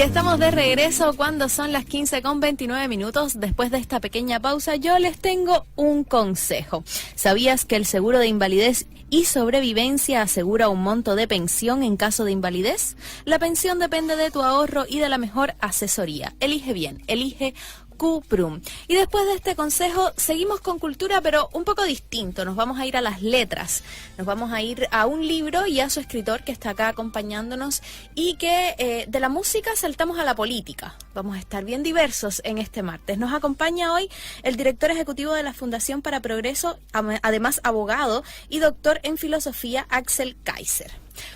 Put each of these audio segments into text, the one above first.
Y estamos de regreso cuando son las 15:29. Después de esta pequeña pausa, yo les tengo un consejo. ¿Sabías que el seguro de invalidez y sobrevivencia asegura un monto de pensión en caso de invalidez? La pensión depende de tu ahorro y de la mejor asesoría. Elige bien, elige Cuprum. Y después de este consejo seguimos con cultura, pero un poco distinto. Nos vamos a ir a las letras. Nos vamos a ir a un libro y a su escritor que está acá acompañándonos, y que de la música saltamos a la política. Vamos a estar bien diversos en este martes. Nos acompaña hoy el director ejecutivo de la Fundación para Progreso, además abogado y doctor en filosofía, Axel Kaiser.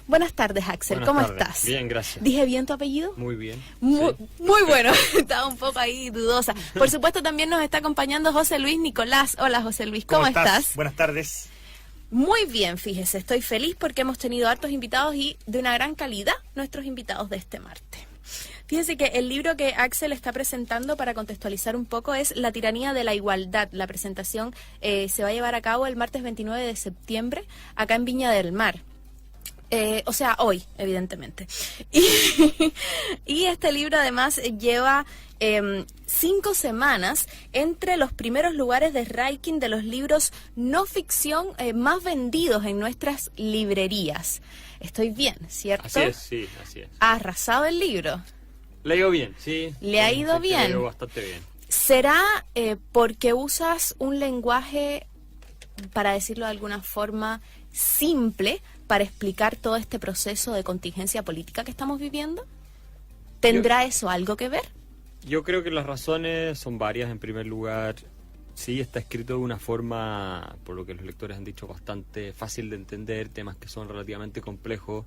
Buenas tardes, Axel. Buenas ¿Cómo tardes. estás? Bien, gracias. ¿Dije bien tu apellido? Muy bien. Muy, Sí. muy bueno. Estaba un poco ahí dudosa. Por supuesto, también nos está acompañando José Luis Nicolás. Hola, José Luis. ¿Cómo estás? Buenas tardes. Muy bien, fíjese. Estoy feliz porque hemos tenido hartos invitados y de una gran calidad nuestros invitados de este martes. Fíjese que el libro que Axel está presentando, para contextualizar un poco, es La tiranía de la igualdad. La presentación se va a llevar a cabo el martes 29 de septiembre acá en Viña del Mar. O sea, hoy, evidentemente. Y este libro además lleva 5 semanas entre los primeros lugares de ranking de los libros no ficción más vendidos en nuestras librerías. Estoy bien, ¿cierto? Así es, sí, así es. ¿Ha arrasado el libro? Le ha ido bien, sí. ¿Le ha ido bien? Le ha ido bastante bien. ¿Será porque usas un lenguaje, para decirlo de alguna forma, simple para explicar todo este proceso de contingencia política que estamos viviendo? ¿Tendrá eso algo que ver? Yo creo que las razones son varias. En primer lugar, sí, está escrito de una forma, por lo que los lectores han dicho, bastante fácil de entender, temas que son relativamente complejos,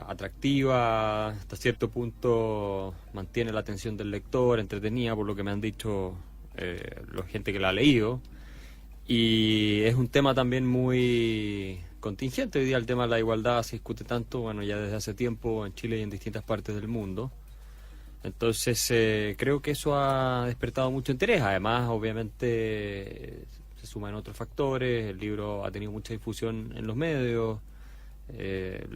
atractiva, hasta cierto punto mantiene la atención del lector, entretenida, por lo que me han dicho la gente que la ha leído. Y es un tema también muy contingente. Hoy día el tema de la igualdad se discute tanto, bueno, ya desde hace tiempo en Chile y en distintas partes del mundo. Entonces creo que eso ha despertado mucho interés. Además, obviamente, se suman otros factores. El libro ha tenido mucha difusión en los medios.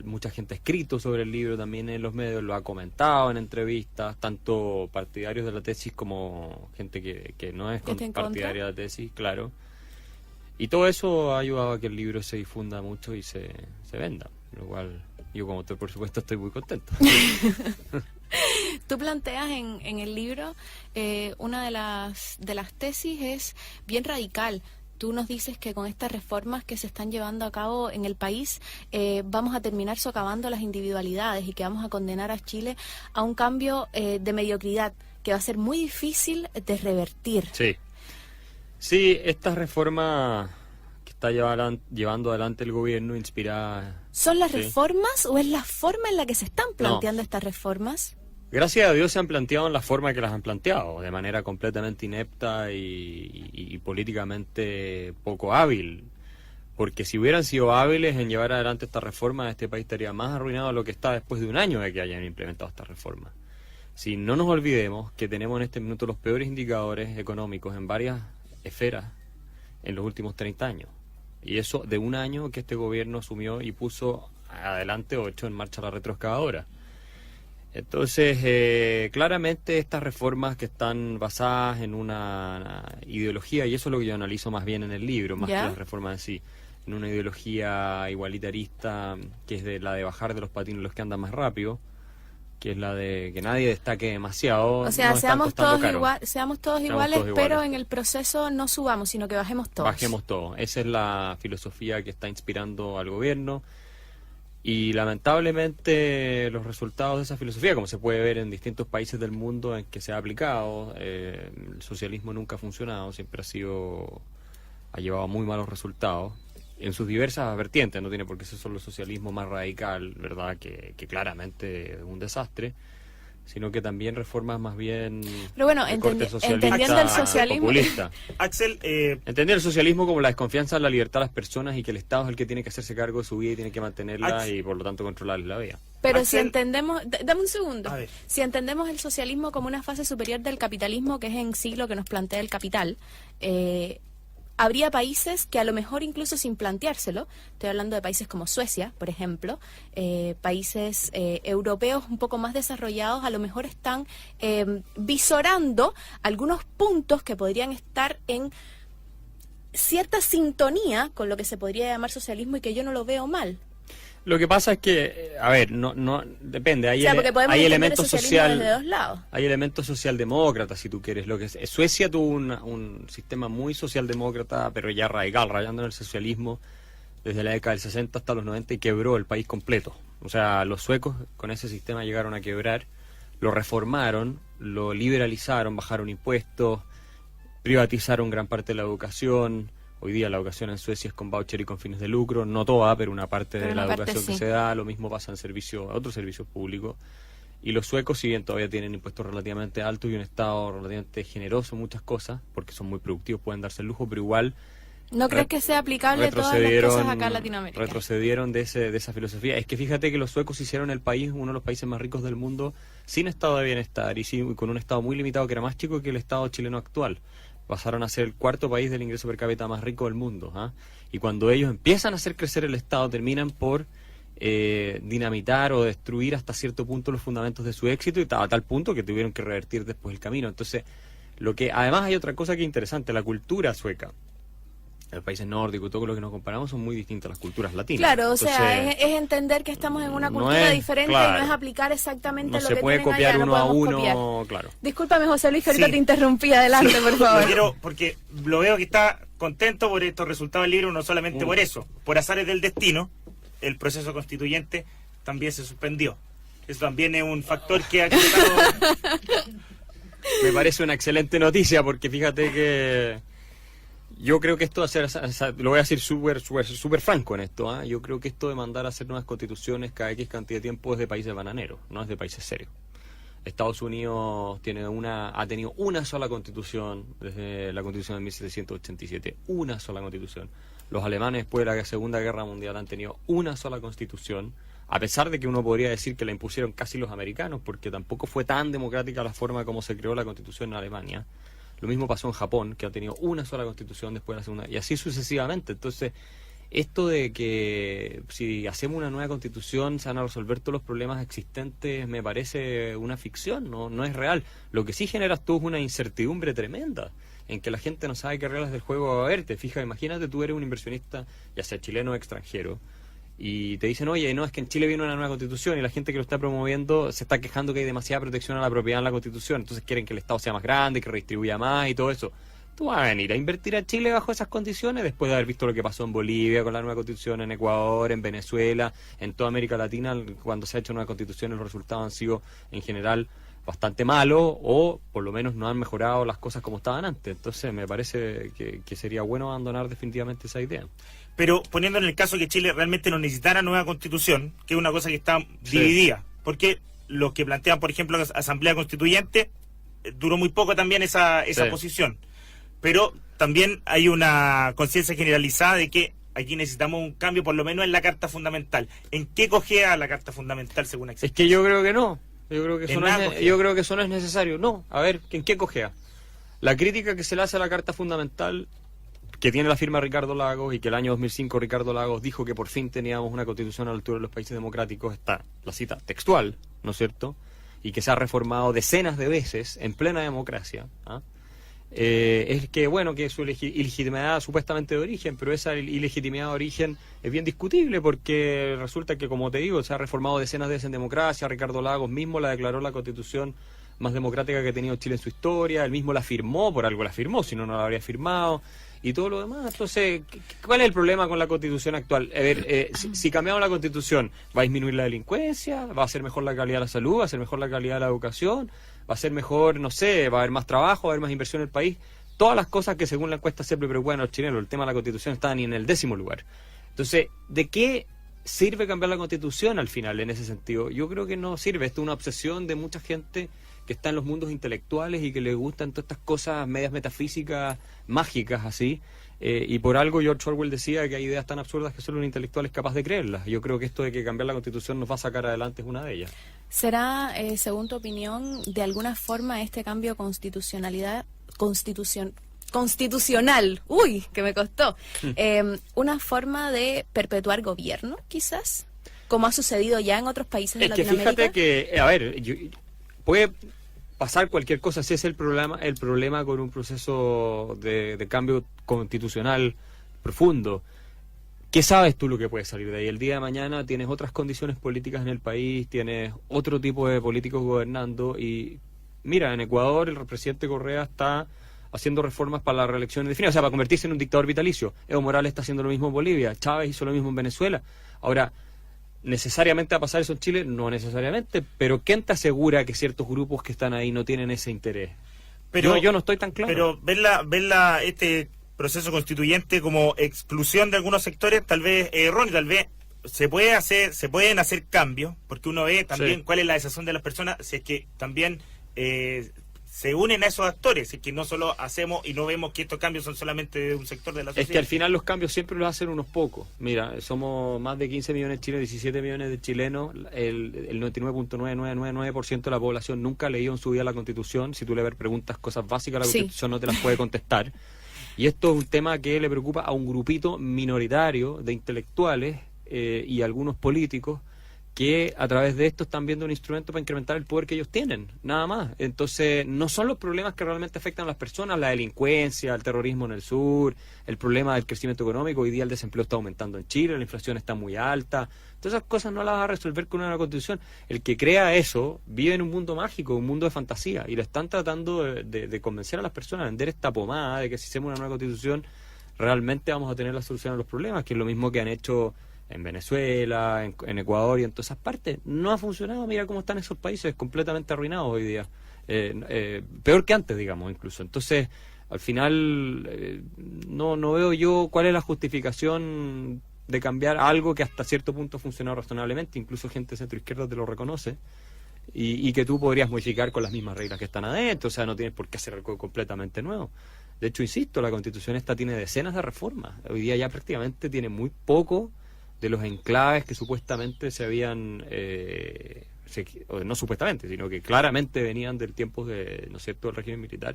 Mucha gente ha escrito sobre el libro también en los medios, lo ha comentado en entrevistas, tanto partidarios de la tesis como gente que no es partidaria de la tesis, claro. Y todo eso ha ayudado a que el libro se difunda mucho y se venda, lo cual yo, como autor, por supuesto, estoy muy contento. Tú planteas en el libro una de las tesis es bien radical. Tú nos dices que con estas reformas que se están llevando a cabo en el país vamos a terminar socavando las individualidades y que vamos a condenar a Chile a un cambio de mediocridad que va a ser muy difícil de revertir. Sí. Sí, esta reforma que está llevando adelante el gobierno inspirada... ¿Son las sí. reformas o es la forma en la que se están planteando estas reformas? Gracias a Dios se han planteado en la forma que las han planteado, de manera completamente inepta y políticamente poco hábil. Porque si hubieran sido hábiles en llevar adelante esta reforma, este país estaría más arruinado de lo que está después de un año de que hayan implementado esta reforma. Si no nos olvidemos que tenemos en este minuto los peores indicadores económicos en varias esferas en los últimos 30 años. Y eso de un año que este gobierno asumió y puso adelante o echó en marcha la retroexcavadora. Entonces, claramente estas reformas que están basadas en una ideología, y eso es lo que yo analizo más bien en el libro, más que las reformas en sí, en una ideología igualitarista, que es la de bajar de los patines los que andan más rápido, que es la de que nadie destaque demasiado. O sea, seamos todos iguales, todos pero iguales. en el proceso no subamos, sino que bajemos todos. Bajemos todo. Esa es la filosofía que está inspirando al gobierno. Y lamentablemente los resultados de esa filosofía, como se puede ver en distintos países del mundo en que se ha aplicado, el socialismo nunca ha funcionado, siempre ha llevado muy malos resultados en sus diversas vertientes. No tiene por qué ser solo el socialismo más radical, ¿verdad? Que claramente es un desastre, sino que también reformas más bien pero bueno, entendiendo el socialismo populista. Axel, entender el socialismo como la desconfianza en la libertad de las personas y que el Estado es el que tiene que hacerse cargo de su vida y tiene que mantenerla y por lo tanto controlarle la vida. Pero Axel, si entendemos, dame un segundo, a ver. si entendemos el socialismo como una fase superior del capitalismo, que es en sí lo que nos plantea el capital, habría países que a lo mejor incluso sin planteárselo, estoy hablando de países como Suecia, por ejemplo, países europeos un poco más desarrollados, a lo mejor están visorando algunos puntos que podrían estar en cierta sintonía con lo que se podría llamar socialismo y que yo no lo veo mal. Lo que pasa es que, a ver, no depende. Hay, hay elementos social, desde dos lados. Hay elementos socialdemócratas, si tú quieres. Lo que es, Suecia tuvo un sistema muy socialdemócrata, pero ya radical, rayando en el socialismo desde la década del 60 hasta los 90 y quebró el país completo. O sea, los suecos con ese sistema llegaron a quebrar, lo reformaron, lo liberalizaron, bajaron impuestos, privatizaron gran parte de la educación. Hoy día la educación en Suecia es con voucher y con fines de lucro, no toda, pero una parte de la educación que se da, lo mismo pasa en otros servicios públicos. Y los suecos, si bien todavía tienen impuestos relativamente altos y un Estado relativamente generoso en muchas cosas, porque son muy productivos, pueden darse el lujo, pero igual... ¿No crees que sea aplicable todas las cosas acá en Latinoamérica? Retrocedieron de esa filosofía. Es que fíjate que los suecos hicieron el país uno de los países más ricos del mundo sin estado de bienestar y con un Estado muy limitado que era más chico que el Estado chileno actual. Pasaron a ser el cuarto país del ingreso per cápita más rico del mundo. Y cuando ellos empiezan a hacer crecer el Estado, terminan por dinamitar o destruir hasta cierto punto los fundamentos de su éxito, y a tal punto que tuvieron que revertir después el camino. Entonces, además hay otra cosa que es interesante, la cultura sueca. Los países nórdicos y todo lo que nos comparamos son muy distintas a las culturas latinas. Claro, o sea, es entender que estamos en una cultura diferente, claro, y no es aplicar exactamente lo que tienen allá. No se puede copiar uno a uno, claro. Discúlpame, José Luis, que ahorita te interrumpí. Adelante, por favor. Porque lo veo que está contento por estos resultados del libro, no solamente por eso. Por azares del destino, el proceso constituyente también se suspendió. Eso también es un factor que ha quedado... Me parece una excelente noticia, porque fíjate que... Yo creo que esto va a ser, lo voy a decir súper franco en esto, yo creo que esto de mandar a hacer nuevas constituciones cada X cantidad de tiempo es de países bananeros, no es de países serios. Estados Unidos ha tenido una sola constitución desde la constitución de 1787, una sola constitución. Los alemanes después de la Segunda Guerra Mundial han tenido una sola constitución, a pesar de que uno podría decir que la impusieron casi los americanos, porque tampoco fue tan democrática la forma como se creó la constitución en Alemania. Lo mismo pasó en Japón, que ha tenido una sola constitución después de la segunda, y así sucesivamente. Entonces, esto de que si hacemos una nueva constitución se van a resolver todos los problemas existentes me parece una ficción, no es real. Lo que sí generas tú es una incertidumbre tremenda, en que la gente no sabe qué reglas del juego va a haber. Te fijas, imagínate tú eres un inversionista, ya sea chileno o extranjero, y te dicen, oye, no, es que en Chile viene una nueva constitución y la gente que lo está promoviendo se está quejando que hay demasiada protección a la propiedad en la constitución, entonces quieren que el Estado sea más grande, que redistribuya más y todo eso. Tú vas a venir a invertir a Chile bajo esas condiciones después de haber visto lo que pasó en Bolivia con la nueva constitución, en Ecuador, en Venezuela, en toda América Latina. Cuando se ha hecho una constitución, los resultados han sido en general bastante malos, o por lo menos no han mejorado las cosas como estaban antes. Entonces me parece que sería bueno abandonar definitivamente esa idea. Pero poniendo en el caso que Chile realmente no necesitara nueva constitución, que es una cosa que está dividida, porque los que plantean, por ejemplo, la Asamblea Constituyente, duró muy poco también esa posición. Pero también hay una conciencia generalizada de que aquí necesitamos un cambio, por lo menos en la Carta Fundamental. ¿En qué cojea la Carta Fundamental según existe? Es que yo creo que no. Yo creo que eso no es necesario. No, a ver, ¿en qué cojea? La crítica que se le hace a la Carta Fundamental, que tiene la firma Ricardo Lagos, y que el año 2005 Ricardo Lagos dijo que por fin teníamos una constitución a la altura de los países democráticos, está la cita textual, ¿no es cierto? Y que se ha reformado decenas de veces en plena democracia, es que, bueno, que su ilegitimidad supuestamente de origen, pero esa ilegitimidad de origen es bien discutible, porque resulta que, como te digo, se ha reformado decenas de veces en democracia. Ricardo Lagos mismo la declaró la constitución más democrática que ha tenido Chile en su historia, él mismo la firmó, por algo la firmó, si no, no la habría firmado, y todo lo demás. Entonces, ¿cuál es el problema con la constitución actual? A ver, si cambiamos la constitución, ¿va a disminuir la delincuencia? ¿Va a ser mejor la calidad de la salud? ¿Va a ser mejor la calidad de la educación? ¿Va a ser mejor, no sé, va a haber más trabajo, va a haber más inversión en el país? Todas las cosas que según la encuesta siempre preocupan a los chilenos. El tema de la constitución está ni en el 10º lugar. Entonces, ¿de qué sirve cambiar la constitución al final en ese sentido? Yo creo que no sirve. Esto es una obsesión de mucha gente que está en los mundos intelectuales y que les gustan todas estas cosas medias metafísicas, mágicas así, y por algo George Orwell decía que hay ideas tan absurdas que solo un intelectual es capaz de creerlas. Yo creo que esto de que cambiar la constitución nos va a sacar adelante es una de ellas. ¿Será, según tu opinión, de alguna forma este cambio constitucional, uy, que me costó, una forma de perpetuar gobierno, quizás, como ha sucedido ya en otros países de Latinoamérica. Fíjate que, a ver, puede pasar cualquier cosa, ese es el problema con un proceso de cambio constitucional profundo. ¿Qué sabes tú lo que puede salir de ahí? El día de mañana tienes otras condiciones políticas en el país, tienes otro tipo de políticos gobernando y mira, en Ecuador el presidente Correa está haciendo reformas para la reelección indefinida, o sea, para convertirse en un dictador vitalicio. Evo Morales está haciendo lo mismo en Bolivia, Chávez hizo lo mismo en Venezuela. Ahora, ¿necesariamente va a pasar eso en Chile? No necesariamente, pero ¿quién te asegura que ciertos grupos que están ahí no tienen ese interés? Pero yo no estoy tan claro. Pero verla este proceso constituyente como exclusión de algunos sectores tal vez es erróneo, tal vez se pueden hacer cambios, porque uno ve también cuál es la decisión de las personas, si es que también se unen a esos actores, si es que no solo hacemos y no vemos que estos cambios son solamente de un sector de la sociedad. Es que al final los cambios siempre los hacen unos pocos. Mira, somos más de 15 millones de chilenos, 17 millones de chilenos, el 99.9999% de la población nunca ha leído en su vida la Constitución. Si tú le preguntas cosas básicas a la Constitución no te las puede contestar. Y esto es un tema que le preocupa a un grupito minoritario de intelectuales y algunos políticos que a través de esto están viendo un instrumento para incrementar el poder que ellos tienen, nada más. Entonces, no son los problemas que realmente afectan a las personas, la delincuencia, el terrorismo en el sur, el problema del crecimiento económico. Hoy día el desempleo está aumentando en Chile, la inflación está muy alta. Todas esas cosas no las va a resolver con una constitución. El que crea eso vive en un mundo mágico, un mundo de fantasía, y lo están tratando de convencer a las personas a vender esta pomada de que si hacemos una nueva constitución realmente vamos a tener la solución a los problemas, que es lo mismo que han hecho en Venezuela, en Ecuador y en todas esas partes. No ha funcionado. Mira cómo están esos países completamente arruinados hoy día, peor que antes, digamos, incluso. Entonces, al final no veo yo cuál es la justificación de cambiar algo que hasta cierto punto ha funcionado razonablemente, incluso gente de centro izquierda te lo reconoce, y que tú podrías modificar con las mismas reglas que están adentro. O sea, no tienes por qué hacer algo completamente nuevo. De hecho, insisto, la Constitución esta tiene decenas de reformas. Hoy día ya prácticamente tiene muy poco de los enclaves que supuestamente se habían, no supuestamente, sino que claramente venían del tiempo de, ¿no es cierto?, del régimen militar,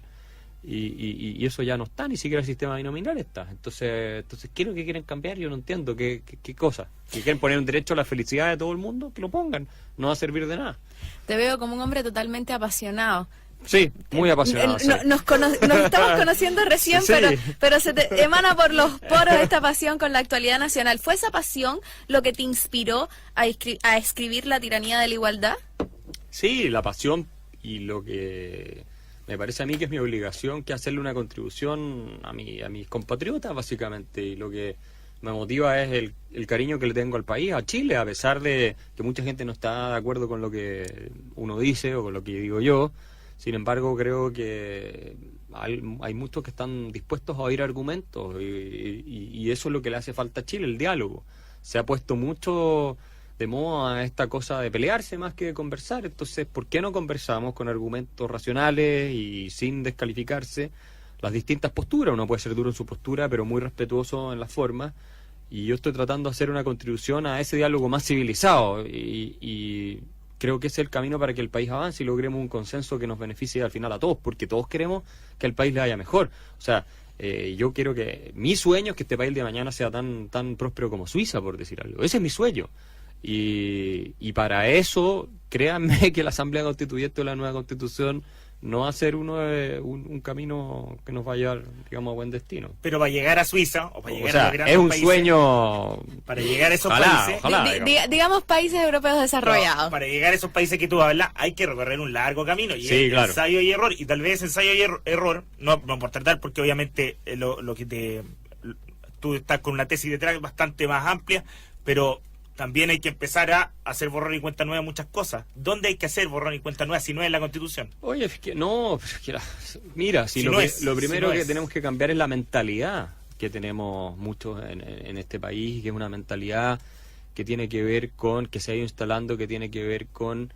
y eso ya no está, ni siquiera el sistema binominal está. Entonces, ¿qué es lo que quieren cambiar? Yo no entiendo, ¿qué cosa? ¿Que quieren poner un derecho a la felicidad de todo el mundo? Que lo pongan, no va a servir de nada. Te veo como un hombre totalmente apasionado. Sí, muy apasionado. Nos estamos conociendo recién, sí. pero se te emana por los poros esta pasión con la actualidad nacional. ¿Fue esa pasión lo que te inspiró a escribir La tiranía de la igualdad? Sí, la pasión, y lo que me parece a mí que es mi obligación, que hacerle una contribución a mis compatriotas, básicamente, y lo que me motiva es el cariño que le tengo al país, a Chile, a pesar de que mucha gente no está de acuerdo con lo que uno dice o con lo que digo yo. Sin embargo, creo que hay muchos que están dispuestos a oír argumentos y eso es lo que le hace falta a Chile, el diálogo. Se ha puesto mucho de moda esta cosa de pelearse más que de conversar. Entonces, ¿por qué no conversamos con argumentos racionales y sin descalificarse las distintas posturas? Uno puede ser duro en su postura, pero muy respetuoso en la forma. Y yo estoy tratando de hacer una contribución a ese diálogo más civilizado y creo que ese es el camino para que el país avance y logremos un consenso que nos beneficie al final a todos, porque todos queremos que el país le vaya mejor. O sea, yo quiero que mi sueño es que este país de mañana sea tan próspero como Suiza, por decir algo. Ese es mi sueño. Y para eso, créanme que la Asamblea Constituyente o la nueva Constitución no va a ser un camino que nos va a llevar, digamos, a buen destino. Pero para llegar a Suiza, o para llegar a los grandes es un países, sueño. Para llegar a esos países, digamos países europeos desarrollados. No, para llegar a esos países que tú hablas, hay que recorrer un largo camino. Y sí, claro. Ensayo y error. Y tal vez ensayo y error, no por tratar, porque obviamente lo que tú estás con una tesis detrás bastante más amplia, pero también hay que empezar a hacer borrón y cuenta nueva muchas cosas. ¿Dónde hay que hacer borrón y cuenta nueva si no es la Constitución? Oye, es que no, mira, lo primero que tenemos que cambiar es la mentalidad que tenemos muchos en este país, que es una mentalidad que tiene que ver con, que se ha ido instalando, que tiene que ver con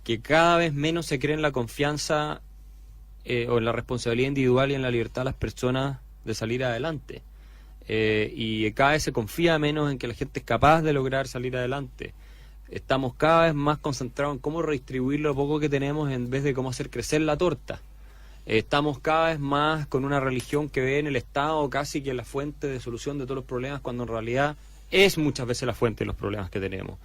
que cada vez menos se cree en la confianza o en la responsabilidad individual y en la libertad de las personas de salir adelante. Y cada vez se confía menos en que la gente es capaz de lograr salir adelante. Estamos cada vez más concentrados en cómo redistribuir lo poco que tenemos en vez de cómo hacer crecer la torta. Estamos cada vez más con una religión que ve en el Estado casi que la fuente de solución de todos los problemas, cuando en realidad es muchas veces la fuente de los problemas que tenemos.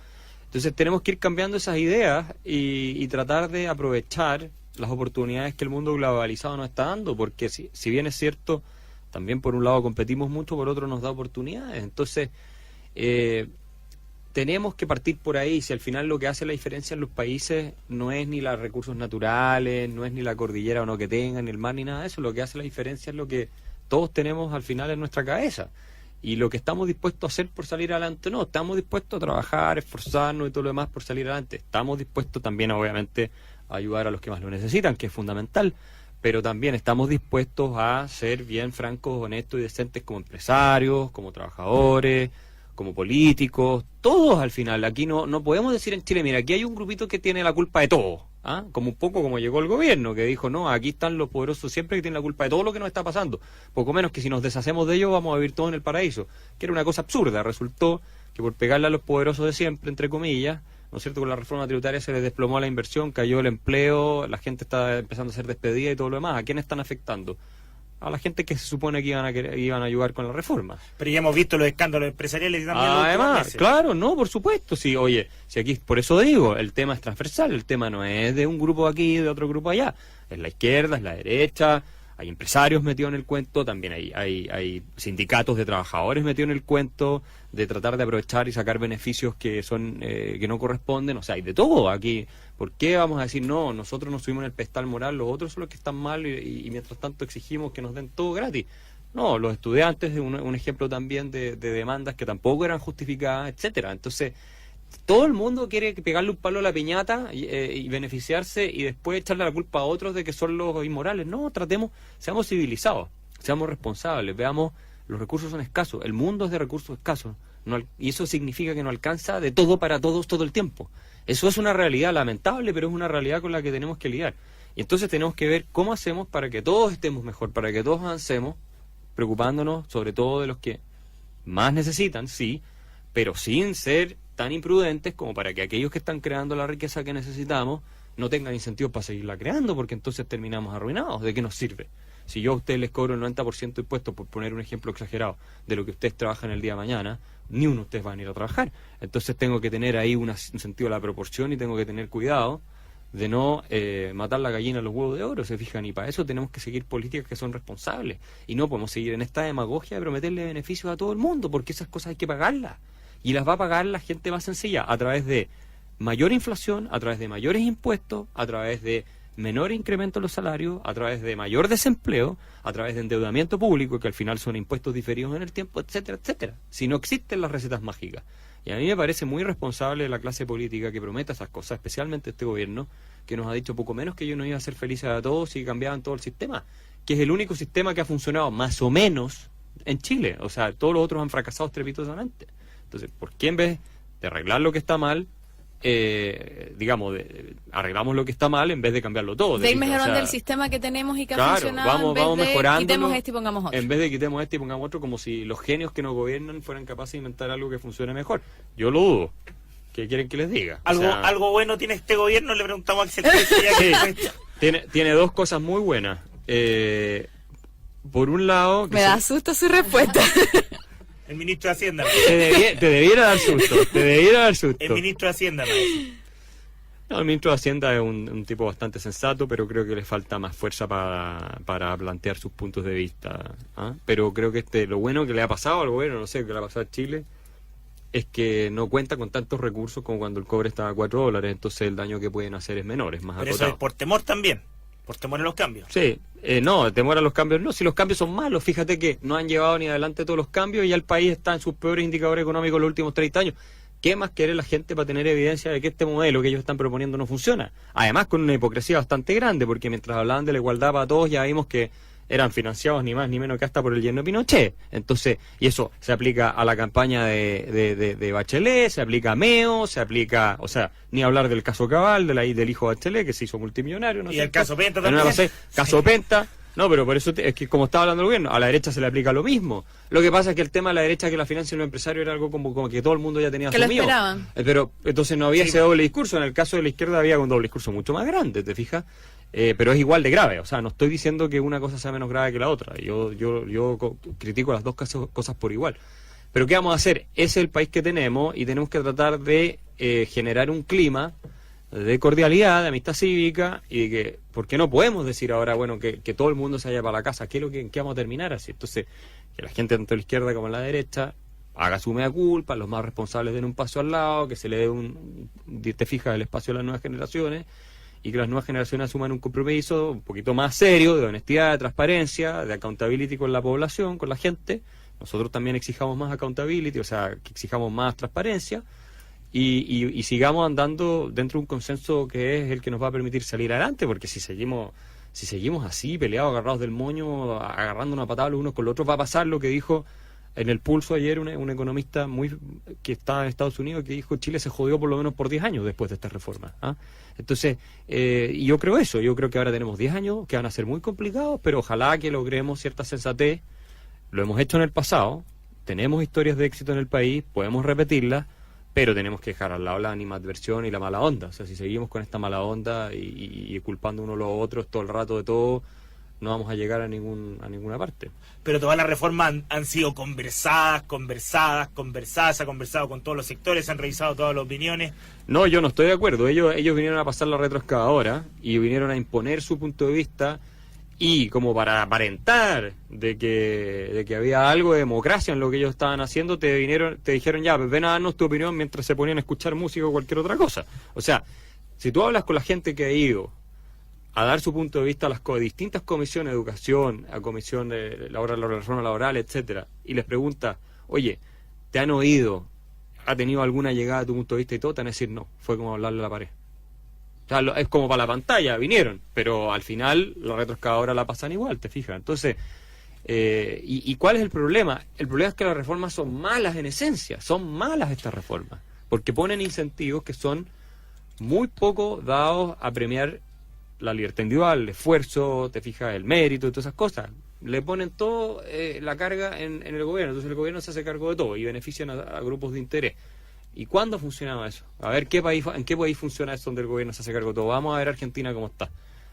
Entonces tenemos que ir cambiando esas ideas y tratar de aprovechar las oportunidades que el mundo globalizado nos está dando, porque si bien es cierto, también por un lado competimos mucho, por otro nos da oportunidades. Entonces tenemos que partir por ahí. Si al final lo que hace la diferencia en los países no es ni los recursos naturales, no es ni la cordillera o no que tengan, ni el mar, ni nada de eso, lo que hace la diferencia es lo que todos tenemos al final en nuestra cabeza. Y lo que estamos dispuestos a hacer por salir adelante, no, estamos dispuestos a trabajar, esforzarnos y todo lo demás por salir adelante. Estamos dispuestos también, obviamente, a ayudar a los que más lo necesitan, que es fundamental, pero también estamos dispuestos a ser bien francos, honestos y decentes como empresarios, como trabajadores, como políticos, todos al final. Aquí no podemos decir en Chile, mira, aquí hay un grupito que tiene la culpa de todo, ¿ah? Como un poco como llegó el gobierno, que dijo, no, aquí están los poderosos siempre que tienen la culpa de todo lo que nos está pasando, poco menos que si nos deshacemos de ellos vamos a vivir todos en el paraíso, que era una cosa absurda. Resultó que por pegarle a los poderosos de siempre, entre comillas, ¿no es cierto?, con la reforma tributaria se les desplomó la inversión, cayó el empleo, la gente está empezando a ser despedida y todo lo demás. ¿A quién están afectando? A la gente que se supone que iban a ayudar con la reforma. Pero ya hemos visto los escándalos empresariales también. Además, claro, no, por supuesto. Sí, oye, si aquí, por eso digo, el tema es transversal, el tema no es de un grupo aquí y de otro grupo allá. Es la izquierda, es la derecha, hay empresarios metidos en el cuento, también hay sindicatos de trabajadores metidos en el cuento, de tratar de aprovechar y sacar beneficios que son que no corresponden. O sea, hay de todo aquí. ¿Por qué vamos a decir, no, nosotros nos subimos en el pedestal moral, los otros son los que están mal y mientras tanto exigimos que nos den todo gratis? No, los estudiantes, un ejemplo también de demandas que tampoco eran justificadas, etcétera. Entonces, todo el mundo quiere pegarle un palo a la piñata y beneficiarse y después echarle la culpa a otros de que son los inmorales. No, seamos civilizados, seamos responsables, veamos, los recursos son escasos, el mundo es de recursos escasos, y eso significa que no alcanza de todo para todos todo el tiempo. Eso es una realidad lamentable, pero es una realidad con la que tenemos que lidiar. Y entonces tenemos que ver cómo hacemos para que todos estemos mejor, para que todos avancemos, preocupándonos sobre todo de los que más necesitan, sí, pero sin ser tan imprudentes como para que aquellos que están creando la riqueza que necesitamos no tengan incentivos para seguirla creando, porque entonces terminamos arruinados. ¿De qué nos sirve? Si yo a ustedes les cobro el 90% de impuestos, por poner un ejemplo exagerado, de lo que ustedes trabajan el día de mañana, ni uno de ustedes van a ir a trabajar. Entonces tengo que tener ahí un sentido de la proporción y tengo que tener cuidado de no matar la gallina a los huevos de oro, ¿se fijan? Y para eso tenemos que seguir políticas que son responsables. Y no podemos seguir en esta demagogia de prometerle beneficios a todo el mundo, porque esas cosas hay que pagarlas. Y las va a pagar la gente más sencilla, a través de mayor inflación, a través de mayores impuestos, a través de menor incremento en los salarios, a través de mayor desempleo, a través de endeudamiento público, que al final son impuestos diferidos en el tiempo, etcétera, etcétera. Si no existen las recetas mágicas. Y a mí me parece muy responsable la clase política que prometa esas cosas, especialmente este gobierno, que nos ha dicho poco menos que yo no iba a ser felices a todos si cambiaban todo el sistema, que es el único sistema que ha funcionado más o menos en Chile. O sea, todos los otros han fracasado estrepitosamente. Entonces, ¿por qué en vez de arreglar lo que está mal, arreglamos lo que está mal en vez de cambiarlo todo? De ir mejorando el sistema que tenemos y que ha funcionado, vamos mejorando. Quitemos este y pongamos otro. En vez de quitemos este y pongamos otro, como si los genios que nos gobiernan fueran capaces de inventar algo que funcione mejor. Yo lo dudo. ¿Qué quieren que les diga? ¿Algo bueno tiene este gobierno? Le preguntamos a Axel Kicillof. Tiene dos cosas muy buenas. Por un lado... Me da susto su respuesta. El ministro de Hacienda. Te debiera dar susto. El ministro de Hacienda. No, el ministro de Hacienda es un tipo bastante sensato, pero creo que le falta más fuerza para plantear sus puntos de vista. ¿Ah? Pero creo que lo bueno que le ha pasado al gobierno, no sé, que le ha pasado a Chile, es que no cuenta con tantos recursos como cuando el cobre estaba a $4, entonces el daño que pueden hacer es menor, es más pero acotado. Eso es por temor también, por temor a los cambios. Sí, temor a los cambios no, si los cambios son malos, fíjate que no han llevado ni adelante todos los cambios y ya el país está en sus peores indicadores económicos los últimos 30 años. ¿Qué más quiere la gente para tener evidencia de que este modelo que ellos están proponiendo no funciona? Además con una hipocresía bastante grande, porque mientras hablaban de la igualdad para todos ya vimos que eran financiados ni más ni menos que hasta por el yerno de Pinochet. Entonces, y eso se aplica a la campaña de Bachelet, se aplica a Meo, se aplica, o sea, ni hablar del caso Cabal, del hijo de Bachelet, que se hizo multimillonario. ¿No? Y el caso Penta también. Caso Penta. No, pero por eso es que como estaba hablando el gobierno, a la derecha se le aplica lo mismo. Lo que pasa es que el tema de la derecha que la financia los empresarios era algo como que todo el mundo ya tenía asumido. Que lo esperaban. Pero entonces no había ese doble discurso. En el caso de la izquierda había un doble discurso mucho más grande, ¿te fijas? pero es igual de grave. O sea, no estoy diciendo que una cosa sea menos grave que la otra. Yo critico las dos cosas por igual. Pero ¿qué vamos a hacer? Ese es el país que tenemos y tenemos que tratar de generar un clima de cordialidad, de amistad cívica y de que, porque no podemos decir ahora, bueno, que todo el mundo se vaya para la casa, ¿qué es lo que vamos a terminar así? Entonces, que la gente tanto a la izquierda como a la derecha haga su mea culpa, los más responsables den un paso al lado, que se le dé te fijas, el espacio a las nuevas generaciones y que las nuevas generaciones asuman un compromiso un poquito más serio, de honestidad, de transparencia, de accountability con la población, con la gente. Nosotros también exijamos más accountability, o sea, que exijamos más transparencia y sigamos andando dentro de un consenso que es el que nos va a permitir salir adelante, porque si seguimos así, peleados, agarrados del moño, agarrando una patada los unos con los otros, va a pasar lo que dijo en el Pulso ayer un economista que está en Estados Unidos, que dijo Chile se jodió por lo menos por 10 años después de esta reforma. Entonces, yo creo eso, yo creo que ahora tenemos 10 años que van a ser muy complicados, pero ojalá que logremos cierta sensatez. Lo hemos hecho en el pasado, tenemos historias de éxito en el país, podemos repetirlas, pero tenemos que dejar al lado la animadversión y la mala onda. O sea, si seguimos con esta mala onda y culpando uno a los otros todo el rato de todo, no vamos a llegar a ninguna parte. Pero todas las reformas han sido conversadas, se ha conversado con todos los sectores, se han revisado todas las opiniones. No, yo no estoy de acuerdo. Ellos vinieron a pasar la retroexcavadora y vinieron a imponer su punto de vista y como para aparentar de que había algo de democracia en lo que ellos estaban haciendo, te dijeron ya, pues ven a darnos tu opinión mientras se ponían a escuchar música o cualquier otra cosa. O sea, si tú hablas con la gente que ha ido a dar su punto de vista a las distintas comisiones de educación, a comisión de la reforma laboral, etcétera, y les preguntas, oye, ¿te han oído? ¿Ha tenido alguna llegada a tu punto de vista y todo? Te van a decir no, fue como hablarle a la pared. O sea, es como para la pantalla, vinieron, pero al final la retroexcavadora la pasan igual, te fijas. Entonces, ¿y cuál es el problema? El problema es que las reformas son malas en esencia, son malas estas reformas, porque ponen incentivos que son muy poco dados a premiar la libertad individual, el esfuerzo, te fijas, el mérito y todas esas cosas. Le ponen todo la carga en el gobierno, entonces el gobierno se hace cargo de todo y benefician a grupos de interés. ¿Y cuándo funcionaba eso? A ver, ¿en qué país funciona eso donde el gobierno se hace cargo de todo? Vamos a ver Argentina cómo está,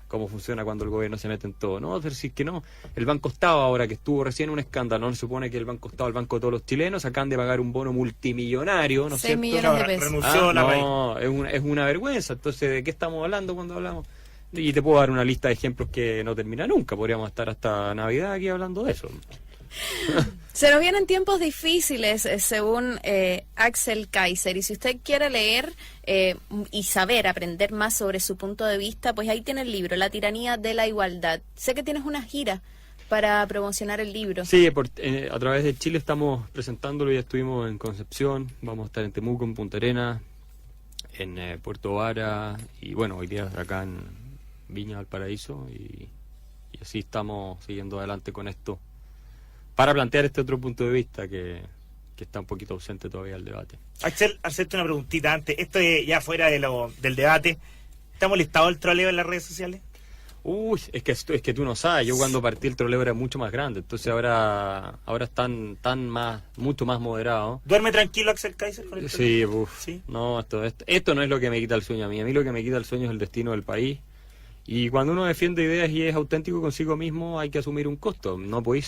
cómo funciona cuando el gobierno se mete en todo. No, pero si es que no. El Banco Estado ahora, que estuvo recién un escándalo, ¿no? Se supone que el Banco Estado, el banco de todos los chilenos, acaban de pagar un bono multimillonario, ¿no es cierto? 6 millones de pesos. Renunció la no, es una vergüenza. Entonces, ¿de qué estamos hablando cuando hablamos? Y te puedo dar una lista de ejemplos que no termina nunca. Podríamos estar hasta Navidad aquí hablando de eso. Se nos vienen tiempos difíciles, según Axel Kaiser, y si usted quiere leer y saber, aprender más sobre su punto de vista, pues ahí tiene el libro, La tiranía de la igualdad. Sé que tienes una gira para promocionar el libro. Sí, a través de Chile estamos presentándolo, ya estuvimos en Concepción, vamos a estar en Temuco, en Punta Arenas, en Puerto Vara, y bueno, hoy día acá en Viña Valparaíso, y así estamos siguiendo adelante con esto, para plantear este otro punto de vista que está un poquito ausente todavía del debate. Axel, hacerte una preguntita antes. Esto es ya fuera del debate. ¿Está molestado el troleo en las redes sociales? Uy, es que tú no sabes. Yo cuando partí el troleo era mucho más grande. Entonces ahora están mucho más moderados. ¿Duerme tranquilo Axel Kaiser con el troleo? Sí. No, esto no es lo que me quita el sueño a mí. A mí lo que me quita el sueño es el destino del país. Y cuando uno defiende ideas y es auténtico consigo mismo, hay que asumir un costo. No podéis